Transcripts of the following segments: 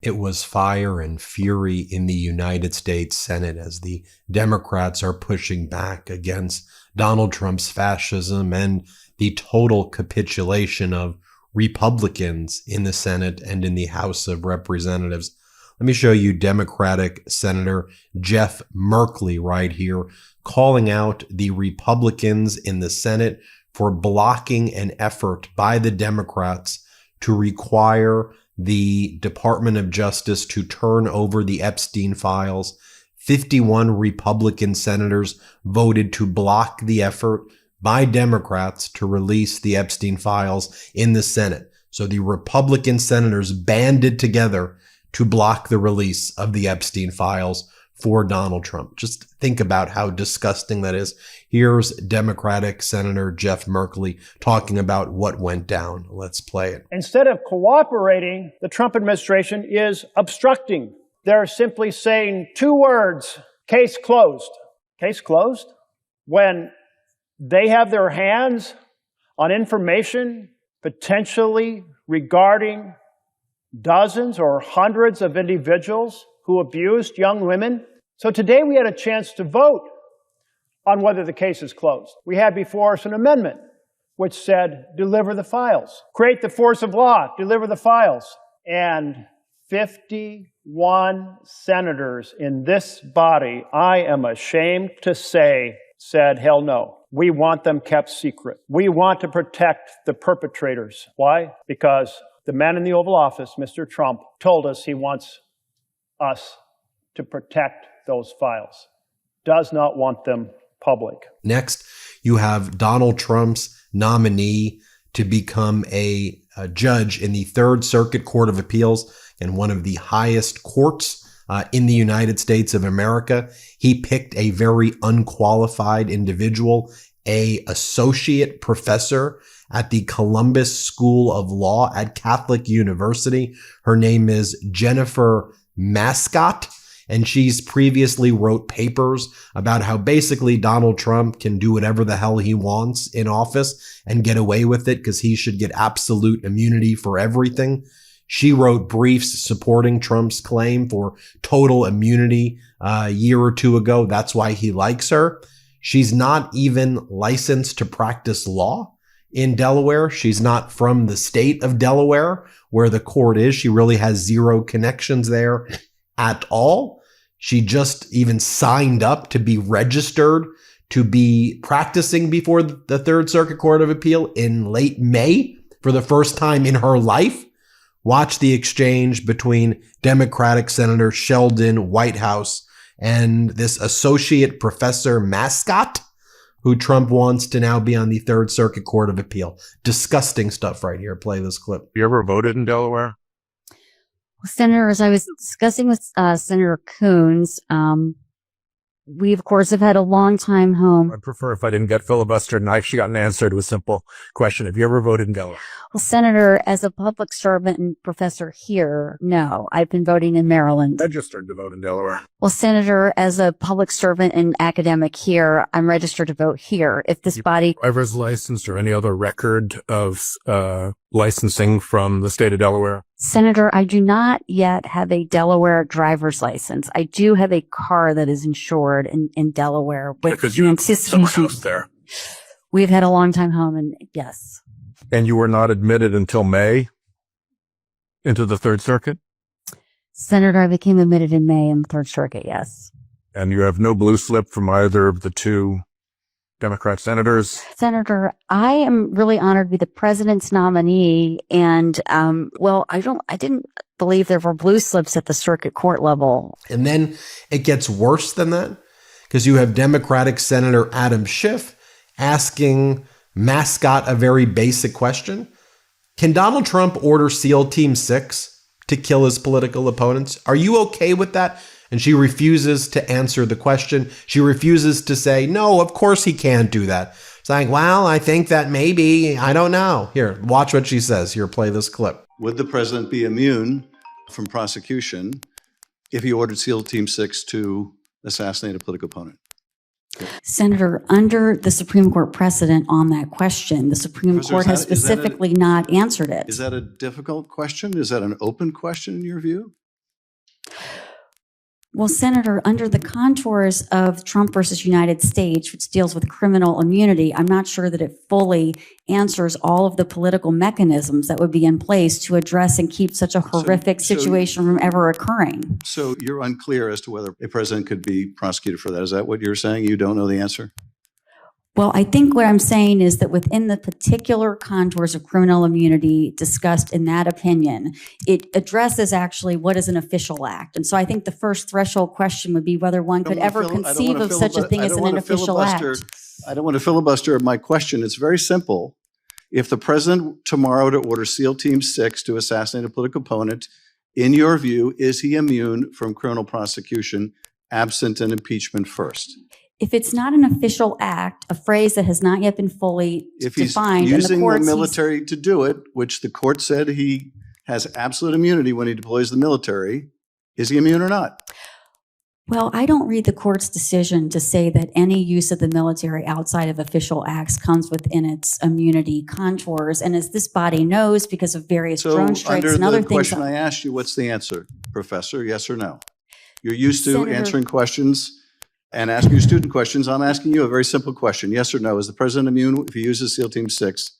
It was fire and fury in the United States Senate as the Democrats are pushing back against Donald Trump's fascism and the total capitulation of Republicans in the Senate and in the House of Representatives. Let me show you Democratic Senator Jeff Merkley right here, calling out the Republicans in the Senate for blocking an effort by the Democrats to require the Department of Justice to turn over the Epstein files. 51 Republican senators voted to block the effort by Democrats to release the Epstein files in the Senate. So the Republican senators banded together to block the release of the Epstein files for Donald Trump. Just think about how disgusting that is. Here's Democratic Senator Jeff Merkley talking about what went down. Let's play it. Instead of cooperating, the Trump administration is obstructing. They're simply saying two words: case closed. Case closed? When they have their hands on information potentially regarding dozens or hundreds of individuals who abused young women. So today we had a chance to vote on whether the case is closed. We had before us an amendment which said, deliver the files. Create the force of law, deliver the files. And 51 senators in this body, I am ashamed to say, said, hell no. We want them kept secret. We want to protect the perpetrators. Why? Because the man in the Oval Office, Mr. Trump, told us he wants us to protect those files. Does not want them public. Next, you have Donald Trump's nominee to become a judge in the Third Circuit Court of Appeals and one of the highest courts in the United States of America. He picked a very unqualified individual, an associate professor at the Columbus School of Law at Catholic University. Her name is Jennifer Mascott, and she's previously wrote papers about how basically Donald Trump can do whatever the hell he wants in office and get away with it because he should get absolute immunity for everything. She wrote briefs supporting Trump's claim for total immunity a year or two ago. That's why he likes her. She's not even licensed to practice law in Delaware. She's not from the state of Delaware where the court is. She really has zero connections there at all. She just even signed up to be registered to be practicing before the Third Circuit Court of Appeal in late May for the first time in her life. Watch the exchange between Democratic Senator Sheldon Whitehouse and this associate professor Mascott, who Trump wants to now be on the Third Circuit Court of Appeal. Disgusting stuff right here. Play this clip. You ever voted in Delaware? Well, Senator, as I was discussing with Senator Coons, we, of course, have had a long time home. I'd prefer if I didn't get filibustered and I actually got an answer to a simple question. Have you ever voted in Delaware? Well, Senator, as a public servant and professor here, no. I've been voting in Maryland. Registered to vote in Delaware. Well, Senator, as a public servant and academic here, I'm registered to vote here. If this body... Driver's license or any other record of licensing from the state of Delaware? Senator, I do not yet have a Delaware driver's license. I do have a car that is insured in Delaware. Because you have some house there. We've had a long time home, and yes. And you were not admitted until May into the Third Circuit? Senator, I became admitted in May in the Third Circuit, yes. And you have no blue slip from either of the two Democrat senators? Senator, I am really honored to be the president's nominee. And, I didn't believe there were blue slips at the circuit court level. And then it gets worse than that because you have Democratic Senator Adam Schiff asking Mascott a very basic question. Can Donald Trump order SEAL Team 6 to kill his political opponents? Are you okay with that? And she refuses to answer the question. She refuses to say, no, of course he can't do that. It's like, well, I think that maybe, I don't know. Here, watch what she says. Here, play this clip. Would the president be immune from prosecution if he ordered SEAL Team 6 to assassinate a political opponent? Senator, under the Supreme Court precedent on that question, the Supreme Court has specifically not answered it. Is that a difficult question? Is that an open question in your view? Well, Senator, under the contours of Trump versus United States, which deals with criminal immunity, I'm not sure that it fully answers all of the political mechanisms that would be in place to address and keep such a horrific situation from ever occurring. So you're unclear as to whether a president could be prosecuted for that. Is that what you're saying? You don't know the answer? Well, I think what I'm saying is that within the particular contours of criminal immunity discussed in that opinion, it addresses actually what is an official act. And so I think the first threshold question would be whether one could ever conceive of such a thing as an official act. I don't want to filibuster my question. It's very simple. If the president tomorrow to order SEAL Team 6 to assassinate a political opponent, in your view, is he immune from criminal prosecution absent an impeachment first? If it's not an official act, a phrase that has not yet been fully defined, if he's using the the military to do it, which the court said he has absolute immunity when he deploys the military, is he immune or not? Well, I don't read the court's decision to say that any use of the military outside of official acts comes within its immunity contours. And as this body knows, because of various drone strikes and other things. Under the question I asked you, what's the answer, Professor? Yes or no? You're used to answering questions and asking your student questions. I'm asking you a very simple question. Yes or no? Is the president immune if he uses SEAL Team 6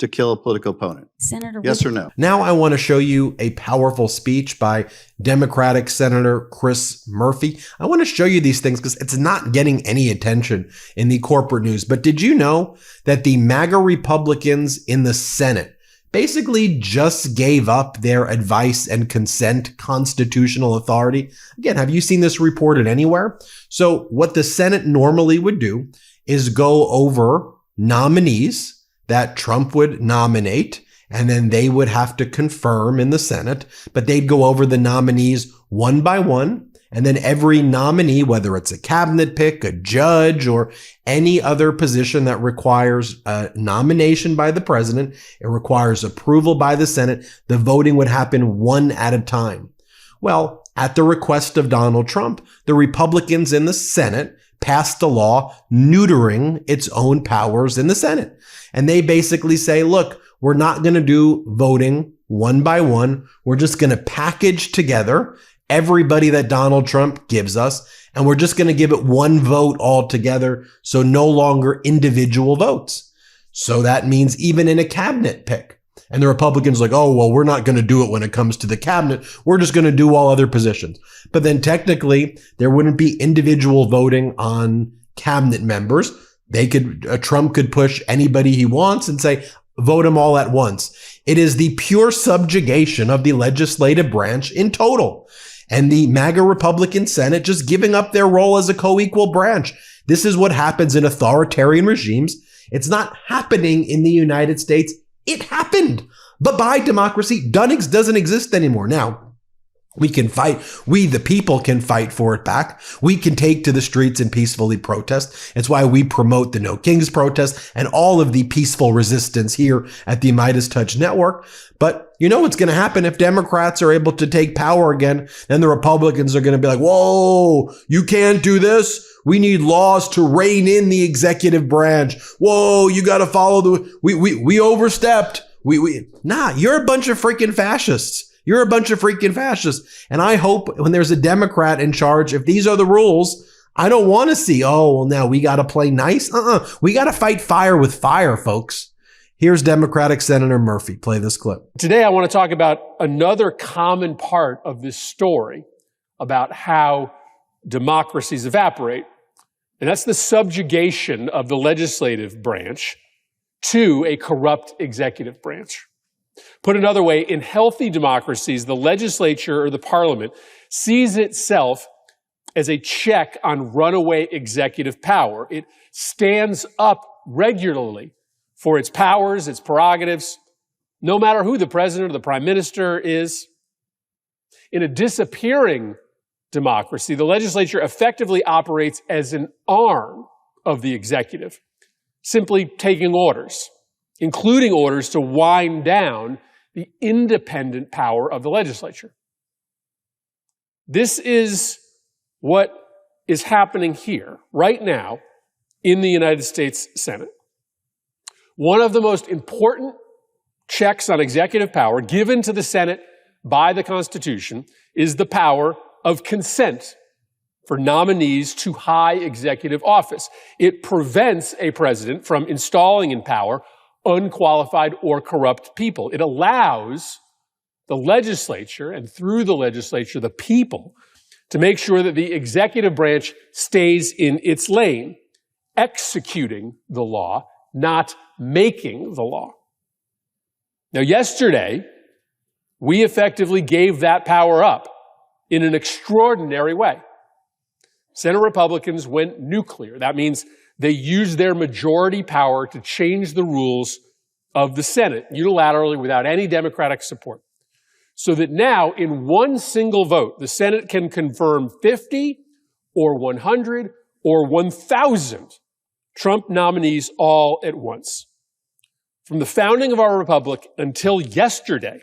to kill a political opponent? Senator, yes or no? Now I want to show you a powerful speech by Democratic Senator Chris Murphy. I want to show you these things because it's not getting any attention in the corporate news. But did you know that the MAGA Republicans in the Senate basically just gave up their advice and consent constitutional authority? Again, have you seen this reported anywhere? So what the Senate normally would do is go over nominees that Trump would nominate, and then they would have to confirm in the Senate, but they'd go over the nominees one by one. And then every nominee, whether it's a cabinet pick, a judge, or any other position that requires a nomination by the president, it requires approval by the Senate, the voting would happen one at a time. Well, at the request of Donald Trump, the Republicans in the Senate passed a law neutering its own powers in the Senate. And they basically say, look, we're not going to do voting one by one. We're just going to package together everybody that Donald Trump gives us, and we're just going to give it one vote altogether, so no longer individual votes. So that means even in a cabinet pick. And the Republicans are like, oh, well, we're not going to do it when it comes to the cabinet. We're just going to do all other positions. But then technically, there wouldn't be individual voting on cabinet members. Trump could push anybody he wants and say, vote them all at once. It is the pure subjugation of the legislative branch in total. And the MAGA Republican Senate just giving up their role as a co-equal branch. This is what happens in authoritarian regimes. It's not happening in the United States. It happened. Bye-bye democracy. Doesn't exist anymore. Now, we can fight. We, the people, can fight for it back. We can take to the streets and peacefully protest. It's why we promote the No Kings protest and all of the peaceful resistance here at the MeidasTouch network. But you know what's going to happen if Democrats are able to take power again? Then the Republicans are going to be like, whoa, you can't do this. We need laws to rein in the executive branch. Whoa, you got to follow we overstepped. Nah, you're a bunch of freaking fascists. You're a bunch of freaking fascists. And I hope when there's a Democrat in charge, if these are the rules, I don't want to see, oh, well, now we got to play nice. We got to fight fire with fire, folks. Here's Democratic Senator Murphy. Play this clip. Today, I want to talk about another common part of this story about how democracies evaporate. And that's the subjugation of the legislative branch to a corrupt executive branch. Put another way, in healthy democracies, the legislature or the parliament sees itself as a check on runaway executive power. It stands up regularly for its powers, its prerogatives, no matter who the president or the prime minister is. In a disappearing democracy, the legislature effectively operates as an arm of the executive, simply taking orders, including orders to wind down the independent power of the legislature. This is what is happening here, right now, in the United States Senate. One of the most important checks on executive power given to the Senate by the Constitution is the power of consent for nominees to high executive office. It prevents a president from installing in power unqualified or corrupt people. It allows the legislature, and through the legislature, the people, to make sure that the executive branch stays in its lane, executing the law, not making the law. Now, yesterday, we effectively gave that power up in an extraordinary way. Senate Republicans went nuclear. That means they used their majority power to change the rules of the Senate unilaterally without any Democratic support. So that now, in one single vote, the Senate can confirm 50 or 100 or 1,000 Trump nominees all at once. From the founding of our republic until yesterday,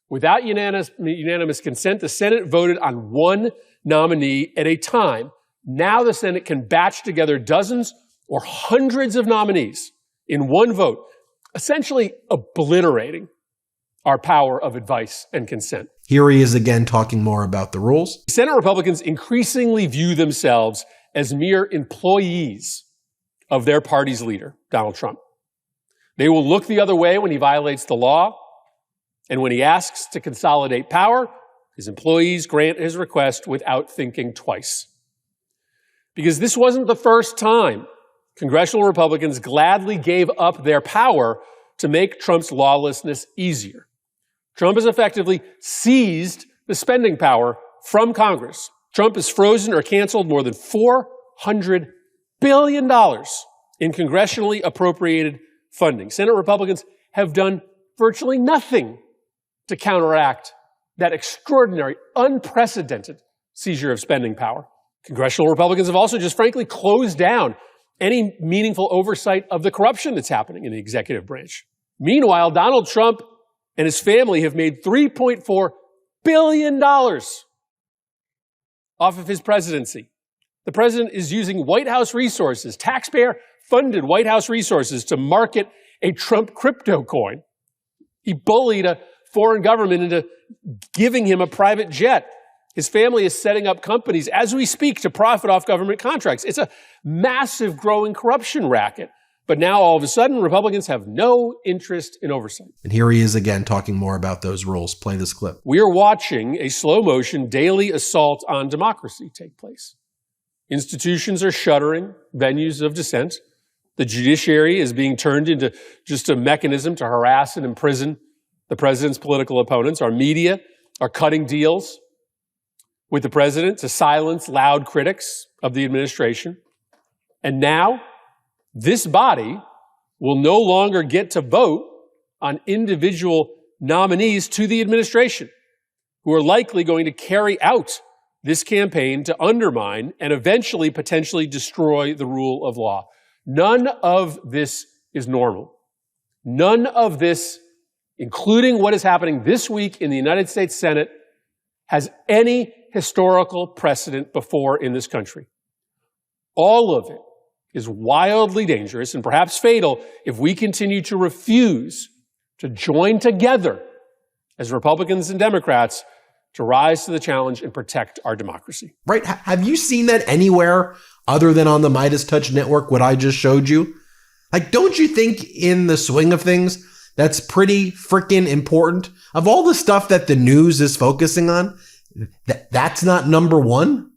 without unanimous consent, the Senate voted on one nominee at a time. Now the Senate can batch together dozens or hundreds of nominees in one vote, essentially obliterating our power of advice and consent. Here he is again talking more about the rules. Senate Republicans increasingly view themselves as mere employees of their party's leader, Donald Trump. They will look the other way when he violates the law, and when he asks to consolidate power, his employees grant his request without thinking twice. Because this wasn't the first time congressional Republicans gladly gave up their power to make Trump's lawlessness easier. Trump has effectively seized the spending power from Congress. Trump has frozen or canceled more than $400 billion in congressionally appropriated funding. Senate Republicans have done virtually nothing to counteract that extraordinary, unprecedented seizure of spending power. Congressional Republicans have also just frankly closed down any meaningful oversight of the corruption that's happening in the executive branch. Meanwhile, Donald Trump and his family have made $3.4 billion off of his presidency. The president is using White House resources, taxpayer-funded White House resources, to market a Trump crypto coin. He bullied a foreign government into giving him a private jet. His family is setting up companies as we speak to profit off government contracts. It's a massive growing corruption racket. But now all of a sudden, Republicans have no interest in oversight. And here he is again talking more about those rules. Play this clip. We are watching a slow motion daily assault on democracy take place. Institutions are shuttering venues of dissent. The judiciary is being turned into just a mechanism to harass and imprison the president's political opponents. Our media are cutting deals with the president to silence loud critics of the administration. And now, this body will no longer get to vote on individual nominees to the administration who are likely going to carry out this campaign to undermine and eventually potentially destroy the rule of law. None of this is normal. None of this, including what is happening this week in the United States Senate, has any historical precedent before in this country. All of it is wildly dangerous and perhaps fatal if we continue to refuse to join together as Republicans and Democrats to rise to the challenge and protect our democracy. Right? Have you seen that anywhere other than on the MeidasTouch network, what I just showed you? Like, don't you think in the swing of things, that's pretty freaking important? Of all the stuff that the news is focusing on, that's not number one.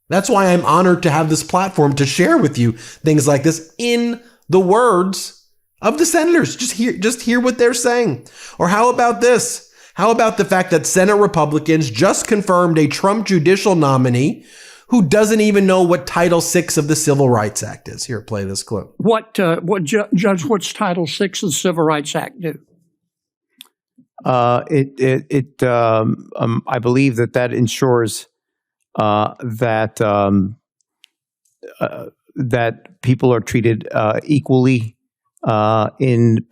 That's why I'm honored to have this platform to share with you things like this in the words of the senators. Just hear what they're saying. Or how about this? How about the fact that Senate Republicans just confirmed a Trump judicial nominee who doesn't even know what Title VI of the Civil Rights Act is? Here, play this clip. Judge, what's Title VI of the Civil Rights Act do? I believe that ensures that people are treated equally in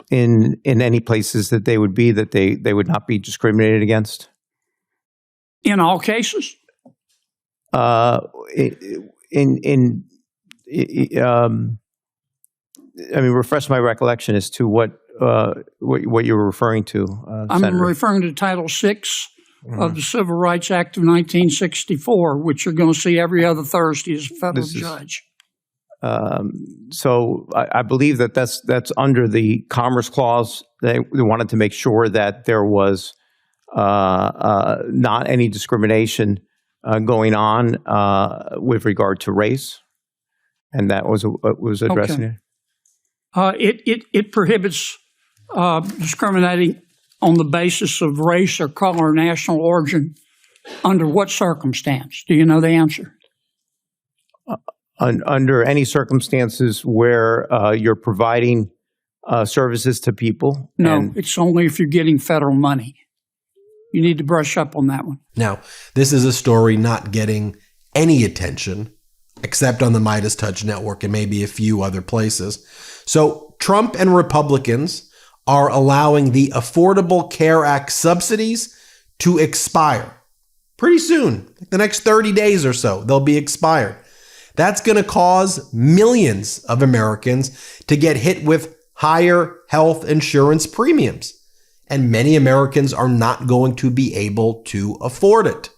any places that they would be, that they would not be discriminated against. In all cases? Refresh my recollection as to what you were referring to. I'm Senator. referring to Title VI of the Civil Rights Act of 1964, which you're going to see every other Thursday as a federal judge. So I believe that that's under the Commerce Clause. They wanted to make sure that there was not any discrimination going on with regard to race, and that was addressing it. It prohibits discriminating on the basis of race or color or national origin. Under what circumstance? Do you know the answer? Under any circumstances where you're providing services to people. No, it's only if you're getting federal money. You need to brush up on that one. Now, this is a story not getting any attention except on the MeidasTouch network and maybe a few other places. So Trump and Republicans are allowing the Affordable Care Act subsidies to expire pretty soon. The next 30 days or so, they'll be expired. That's going to cause millions of Americans to get hit with higher health insurance premiums. And many Americans are not going to be able to afford it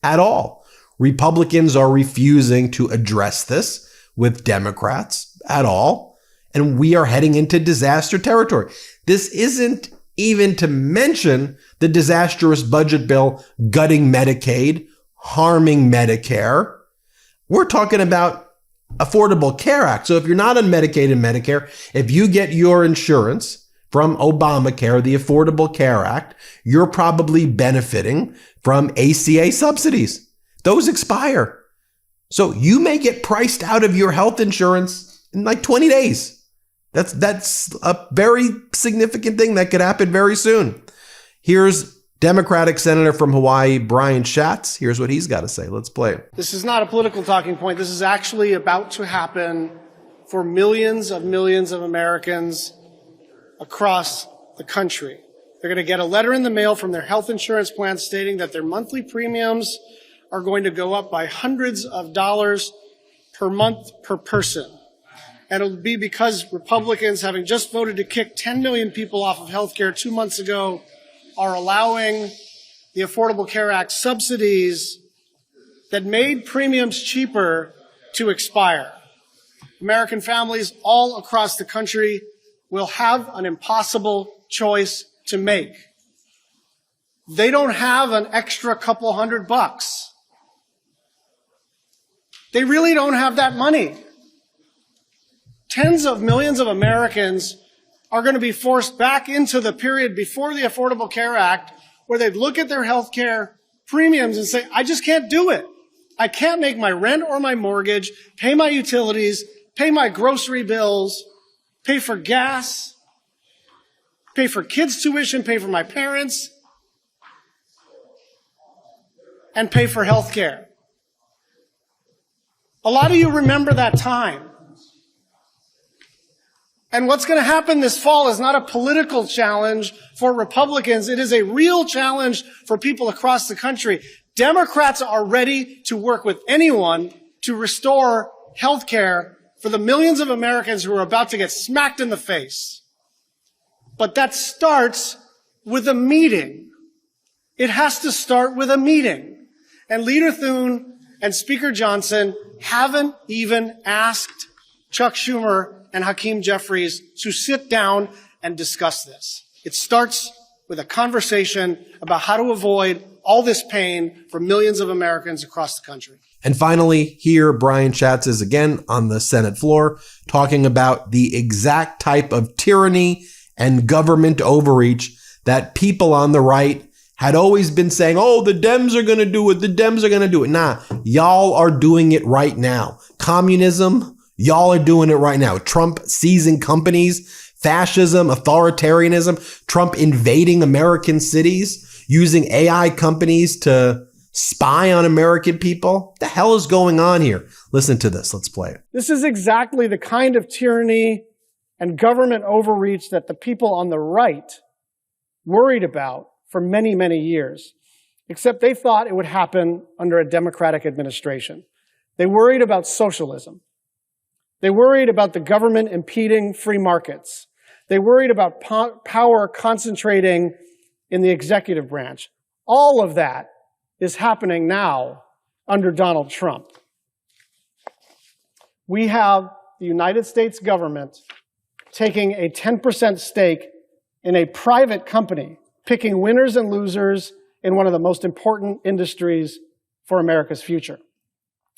at all. Republicans are refusing to address this with Democrats at all. And we are heading into disaster territory. This isn't even to mention the disastrous budget bill gutting Medicaid, harming Medicare. We're talking about Affordable Care Act. So if you're not on Medicaid and Medicare, if you get your insurance from Obamacare, the Affordable Care Act, you're probably benefiting from ACA subsidies. Those expire. So you may get priced out of your health insurance in like 20 days. That's a very significant thing that could happen very soon. Here's Democratic Senator from Hawaii, Brian Schatz. Here's what he's got to say. Let's play it. This is not a political talking point. This is actually about to happen for millions of Americans across the country. They're going to get a letter in the mail from their health insurance plan stating that their monthly premiums are going to go up by hundreds of dollars per month per person. And it'll be because Republicans, having just voted to kick 10 million people off of health care 2 months ago, are allowing the Affordable Care Act subsidies that made premiums cheaper to expire. American families all across the country will have an impossible choice to make. They don't have an extra couple $100. They really don't have that money. Tens of millions of Americans are going to be forced back into the period before the Affordable Care Act, where they'd look at their health care premiums and say, I just can't do it. I can't make my rent or my mortgage, pay my utilities, pay my grocery bills, pay for gas, pay for kids' tuition, pay for my parents, and pay for health care. A lot of you remember that time. And what's going to happen this fall is not a political challenge for Republicans. It is a real challenge for people across the country. Democrats are ready to work with anyone to restore health care for the millions of Americans who are about to get smacked in the face. But that starts with a meeting. It has to start with a meeting. And Leader Thune and Speaker Johnson haven't even asked Chuck Schumer and Hakeem Jeffries to sit down and discuss this. It starts with a conversation about how to avoid all this pain for millions of Americans across the country. And finally, here Brian Schatz is again on the Senate floor talking about the exact type of tyranny and government overreach that people on the right had always been saying, oh, the Dems are going to do it. The Dems are going to do it. Nah, y'all are doing it right now. Communism, y'all are doing it right now. Trump seizing companies, fascism, authoritarianism, Trump invading American cities, using AI companies to spy on American people. What the hell is going on here? Listen to this. Let's play it. This is exactly the kind of tyranny and government overreach that the people on the right worried about for many, many years, except they thought it would happen under a Democratic administration. They worried about socialism. They worried about the government impeding free markets. They worried about power concentrating in the executive branch. All of that is happening now under Donald Trump. We have the United States government taking a 10% stake in a private company, picking winners and losers in one of the most important industries for America's future.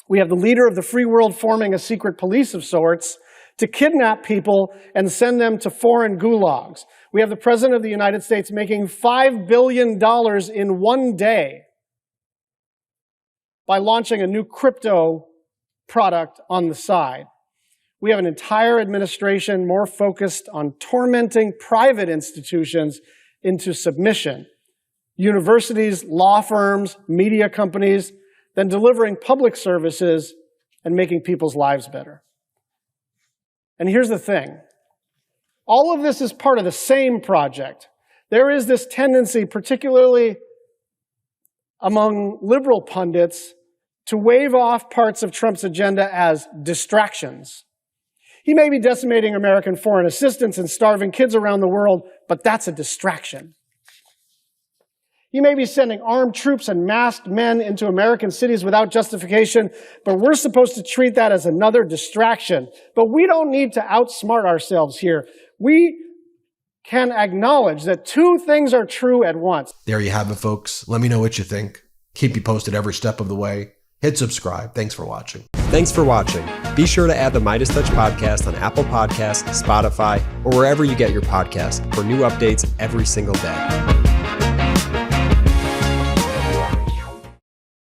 We have the leader of the free world forming a secret police of sorts to kidnap people and send them to foreign gulags. We have the President of the United States making $5 billion in one day by launching a new crypto product on the side. We have an entire administration more focused on tormenting private institutions into submission. Universities, law firms, media companies, than delivering public services and making people's lives better. And here's the thing. All of this is part of the same project. There is this tendency, particularly among liberal pundits, to wave off parts of Trump's agenda as distractions. He may be decimating American foreign assistance and starving kids around the world, but that's a distraction. He may be sending armed troops and masked men into American cities without justification, but we're supposed to treat that as another distraction. But we don't need to outsmart ourselves here. We can acknowledge that two things are true at once. There you have it, folks. Let me know what you think. Keep you posted every step of the way. Hit subscribe. Thanks for watching. Thanks for watching. Be sure to add the MeidasTouch podcast on Apple Podcasts, Spotify, or wherever you get your podcasts for new updates every single day.